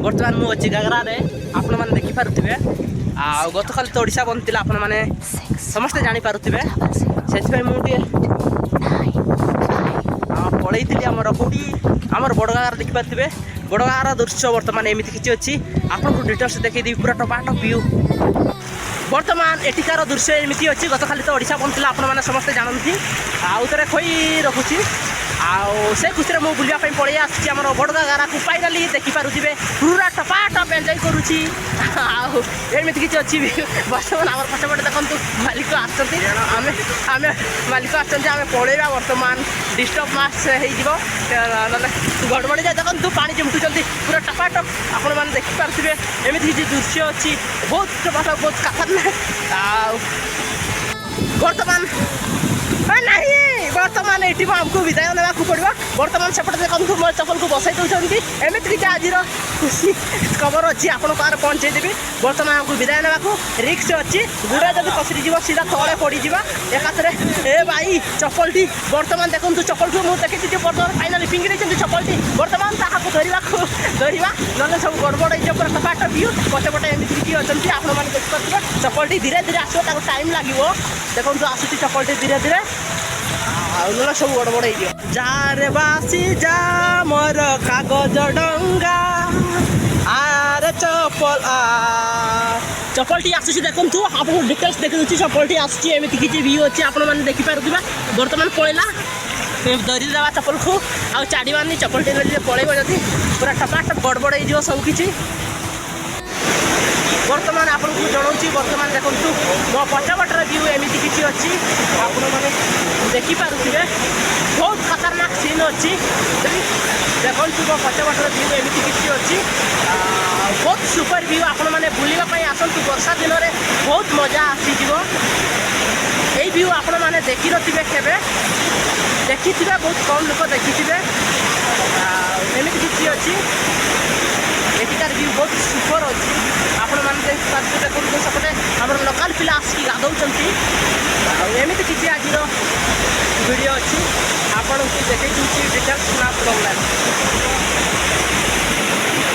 बर्तमान मु अच्छी घाघरारे आपण मैंने देखिपे आ गतकाल तो ओडिशा बनता आपण मैंने समस्ते जानीपे से मुझे पढ़ई आमर कौटी आमर बड़गार देखिपे बड़गार दृश्य बर्तमान एमती किसी अच्छी आपको डिटेल्स देखी पूरा टपाट व्यू बर्तमान एटिकार दृश्य एमती अच्छी गत खाली तो ओडिशा बनता आपण मैंने समस्ते जानती आउ थे खोई रखुची से खुशी में मुझे बुलापी पड़े आसी आम बड़गा गारा को फाइनाली देखिपे पूरा टपाटप एंजय करुँची आमती किसी अच्छी बर्तमान आम पछपटे देखो मालिक आम मालिक आम पलैया बर्तमान डिस्टर्ब मास हो गड़बड़ी जाए देखो पा चिमटुंट पूरा टपाटप आपण मैंने देखिपे एमती किसी दृश्य अच्छी बहुत टपाटप बहुत खतरनाक बर्तमान नहीं बर्तमान ये आमको विदाय ना पड़ो बर्तमान सेपटे देखो मो चपल को बसई दौरान एमती किसी आज खुशी खबर अच्छी आपको पार पहुँचेदेवी बर्तमान आमको विदाय ना रिक्स अच्छी गुड़ा जब खसरीज सीधा तले पड़जा एकाथरे ए भाई चपलटी बर्तमान देखो चपल को मुझे देखी बर्तमान फाइनाली फिंगी चपलटी बर्तमान धरवा ना सब गड़बड़ हो पूरा टपाट व्यू पछपटे एमती किसी अच्छी आपने देखिए चपलटी धीरे धीरे आसो टाइम लगे देखो आसूँ चपलटी धीरे धीरे ना सब गड़बड़ हो जा रे बासी जा मोर कागज डंगा आरे चपल चपलटी आसूँ देखो आप डिटेल्स देखी चपलटी आसमती किसी व्यू अच्छी आपने देखिपे बर्तमान पलैला धरी देवा चपल को आउ छाड़वानी चपलटी पलैब जदि पूरा टपाटप गड़बड़ हो सबकि बर्तमान आपको जनाऊँ बर्तमान देखो मो पछपटर व्यू एमती किसी अच्छी आपण मैंने देखिपे बहुत खतरनाक सीन अच्छी देखो मो पछपटर व्यू एमती किसी अच्छी बहुत सुपर व्यू आपण मैंने बुलापी आसतु वर्षा दिन में बहुत मजा आसीज यही व्यू आपण मैंने देखी नथिबे केबे देखी बहुत कम लोग देखी एमती किसी अच्छी एटिकार व्यू बहुत सुपर अच्छी आपण मैंने देखो सेपटे आम लोकाल पिला आसिक गाधौंट एमती किसी आज वीडियो अच्छी आपन को देखी डिटेल्स ना प्रोग्राम